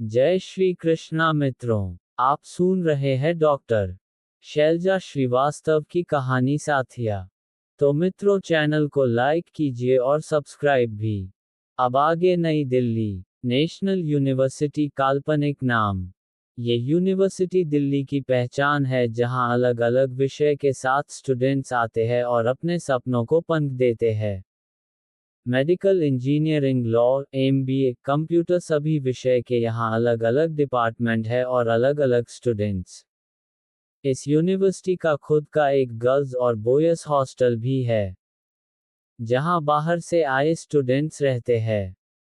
जय श्री कृष्णा मित्रों, आप सुन रहे हैं डॉक्टर शैलजा श्रीवास्तव की कहानी साथिया। तो मित्रों, चैनल को लाइक कीजिए और सब्सक्राइब भी। अब आगे नई दिल्ली नेशनल यूनिवर्सिटी काल्पनिक नाम। ये यूनिवर्सिटी दिल्ली की पहचान है, जहां अलग अलग विषय के साथ स्टूडेंट्स आते हैं और अपने सपनों को पंख देते हैं। Medical engineering, law, MBA, computer, सभी विषय के यहाँ अलग अलग डिपार्टमेंट है और अलग अलग स्टूडेंट्स। इस यूनिवर्सिटी का खुद का एक गर्ल्स और बॉयज हॉस्टल भी है, जहाँ बाहर से आए स्टूडेंट्स रहते हैं।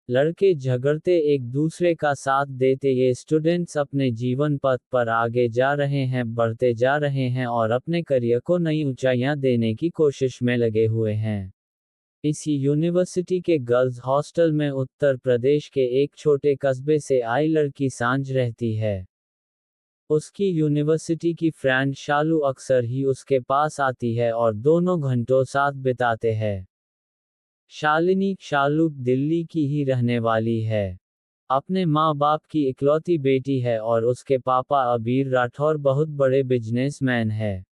लड़के झगड़ते एक दूसरे का साथ देते, ये स्टूडेंट्स अपने जीवन पथ पर आगे जा रहे हैं, बढ़ते जा रहे हैं और अपने करियर को नई ऊंचाइयां देने की कोशिश में लगे हुए हैं। इसी यूनिवर्सिटी के गर्ल्स हॉस्टल में उत्तर प्रदेश के एक छोटे कस्बे से आई लड़की सांझ रहती है। उसकी यूनिवर्सिटी की फ्रेंड शालू अक्सर ही उसके पास आती है और दोनों घंटों साथ बिताते हैं। शालिनी, शालू दिल्ली की ही रहने वाली है। अपने माँ बाप की इकलौती बेटी है और उसके पापा अबीर राठौर बहुत बड़े बिजनेसमैन है।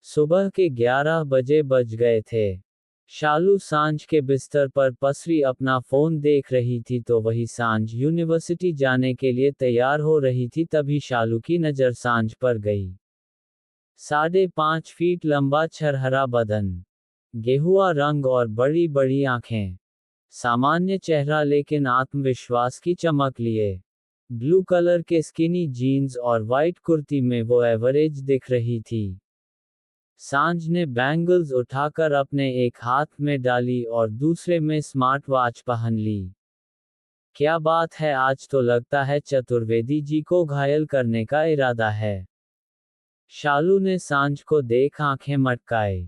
सुबह के 11 बजे बज गए थे। शालू सांझ के बिस्तर पर पसरी अपना फोन देख रही थी, तो वही सांझ यूनिवर्सिटी जाने के लिए तैयार हो रही थी। तभी शालू की नज़र सांझ पर गई। 5.5 फीट लंबा छरहरा बदन, गेहुआ रंग और बड़ी बड़ी आंखें। सामान्य चेहरा लेकिन आत्मविश्वास की चमक लिए। ब्लू कलर के स्किनी जीन्स और वाइट कुर्ती में वो एवरेज दिख रही थी। सांझ ने बैंगल्स उठाकर अपने एक हाथ में डाली और दूसरे में स्मार्ट वॉच पहन ली। क्या बात है, आज तो लगता है चतुर्वेदी जी को घायल करने का इरादा है। शालू ने सांझ को देख आंखें मटकाई।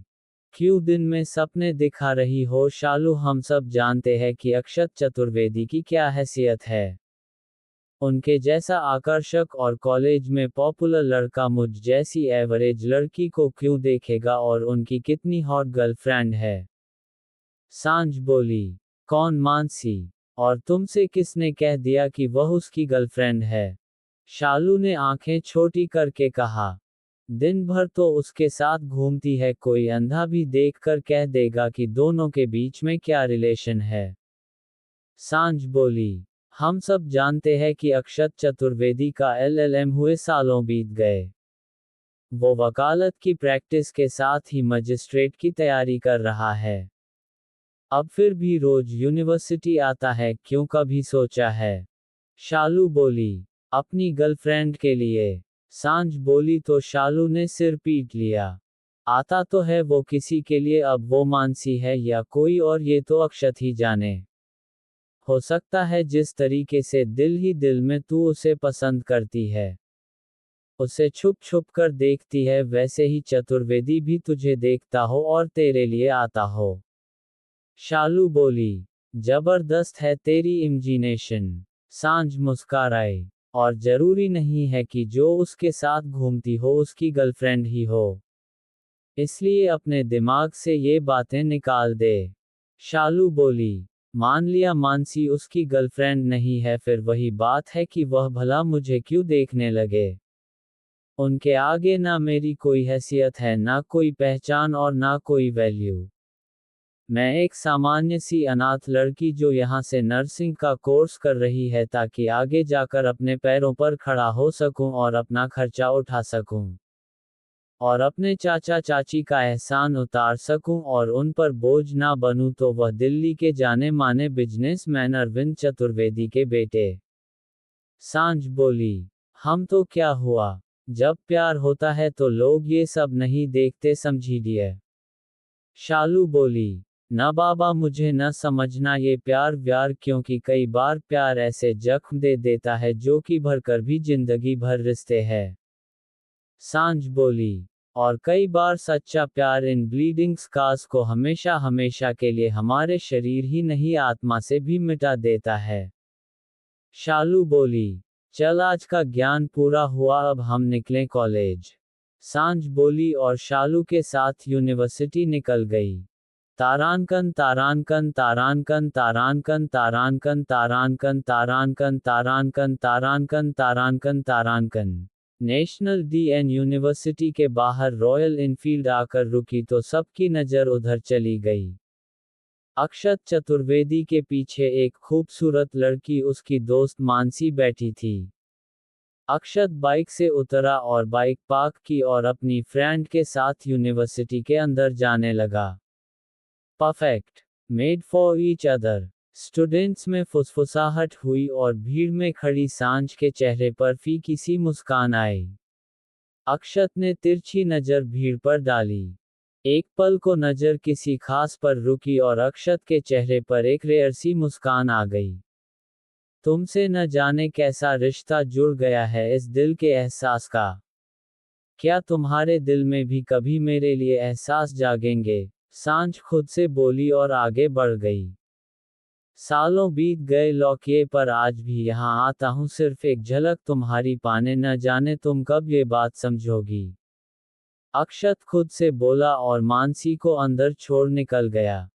क्यों दिन में सपने दिखा रही हो शालू? हम सब जानते हैं कि अक्षत चतुर्वेदी की क्या हैसियत है। उनके जैसा आकर्षक और कॉलेज में पॉपुलर लड़का मुझ जैसी एवरेज लड़की को क्यों देखेगा, और उनकी कितनी हॉट गर्लफ्रेंड है। सांझ बोली, कौन? मानसी। और तुमसे किसने कह दिया कि वह उसकी गर्लफ्रेंड है? शालू ने आंखें छोटी करके कहा, दिन भर तो उसके साथ घूमती है, कोई अंधा भी देखकर कह देगा कि दोनों के बीच में क्या रिलेशन है। सांझ बोली, हम सब जानते हैं कि अक्षत चतुर्वेदी का LLM हुए सालों बीत गए। वो वकालत की प्रैक्टिस के साथ ही मजिस्ट्रेट की तैयारी कर रहा है। अब फिर भी रोज यूनिवर्सिटी आता है, क्यों? कभी सोचा है? शालू बोली, अपनी गर्लफ्रेंड के लिए। सांझ बोली तो शालू ने सिर पीट लिया। आता तो है वो किसी के लिए, अब वो मानसी है या कोई और, ये तो अक्षत ही जाने। हो सकता है जिस तरीके से दिल ही दिल में तू उसे पसंद करती है, उसे छुप छुप कर देखती है, वैसे ही चतुर्वेदी भी तुझे देखता हो और तेरे लिए आता हो। शालू बोली, जबरदस्त है तेरी इमेजिनेशन। सांझ मुस्कुराई, और जरूरी नहीं है कि जो उसके साथ घूमती हो उसकी गर्लफ्रेंड ही हो, इसलिए अपने दिमाग से ये बातें निकाल दे। शालू बोली, मान लिया मानसी उसकी गर्लफ्रेंड नहीं है, फिर वही बात है कि वह भला मुझे क्यों देखने लगे। उनके आगे ना मेरी कोई हैसियत है, ना कोई पहचान और ना कोई वैल्यू। मैं एक सामान्य सी अनाथ लड़की जो यहाँ से नर्सिंग का कोर्स कर रही है ताकि आगे जाकर अपने पैरों पर खड़ा हो सकूं और अपना खर्चा उठा सकूं, और अपने चाचा चाची का एहसान उतार सकूं और उन पर बोझ ना बनूं, तो वह दिल्ली के जाने माने बिजनेसमैन अरविंद चतुर्वेदी के बेटे। सांझ बोली, हम तो क्या हुआ, जब प्यार होता है तो लोग ये सब नहीं देखते, समझी डियर। शालू बोली, न बाबा, मुझे न समझना ये प्यार व्यार, क्योंकि कई बार प्यार ऐसे जख्म दे देता है जो कि भरकर भी जिंदगी भर रिश्ते हैं। सांझ बोली, और कई बार सच्चा प्यार इन ब्लीडिंग स्कार्स को हमेशा हमेशा के लिए हमारे शरीर ही नहीं आत्मा से भी मिटा देता है। शालू बोली, चल आज का ज्ञान पूरा हुआ, अब हम निकलें कॉलेज। सांझ बोली और शालू के साथ यूनिवर्सिटी निकल गई। तारांकन तारांकन तारांकन तारांकन तारांकन तारांकन तारांकन तारांकन तारांकन तारांकन तारांकन। नेशनल डीएन यूनिवर्सिटी के बाहर रॉयल इनफील्ड आकर रुकी तो सबकी नज़र उधर चली गई। अक्षत चतुर्वेदी के पीछे एक खूबसूरत लड़की उसकी दोस्त मानसी बैठी थी। अक्षत बाइक से उतरा और बाइक पार्क की और अपनी फ्रेंड के साथ यूनिवर्सिटी के अंदर जाने लगा। Perfect, made for each other. Students में फुसफुसाहट हुई और भीड़ में खड़ी सांझ के चेहरे पर फीकी सी मुस्कान आई। अक्षत ने तिरछी नज़र भीड़ पर डाली। एक पल को नज़र किसी खास पर रुकी और अक्षत के चेहरे पर एक रेयर सी मुस्कान आ गई। तुमसे न जाने कैसा रिश्ता जुड़ गया है इस दिल के एहसास का। क्या तुम्हारे दिल में भी कभी मेरे लिए एहसास जागेंगे? सांझ खुद से बोली और आगे बढ़ गई। सालों बीत गए लौकिए पर आज भी यहाँ आता हूँ सिर्फ एक झलक तुम्हारी पाने, न जाने तुम कब ये बात समझोगी। अक्षत खुद से बोला और मानसी को अंदर छोड़ निकल गया।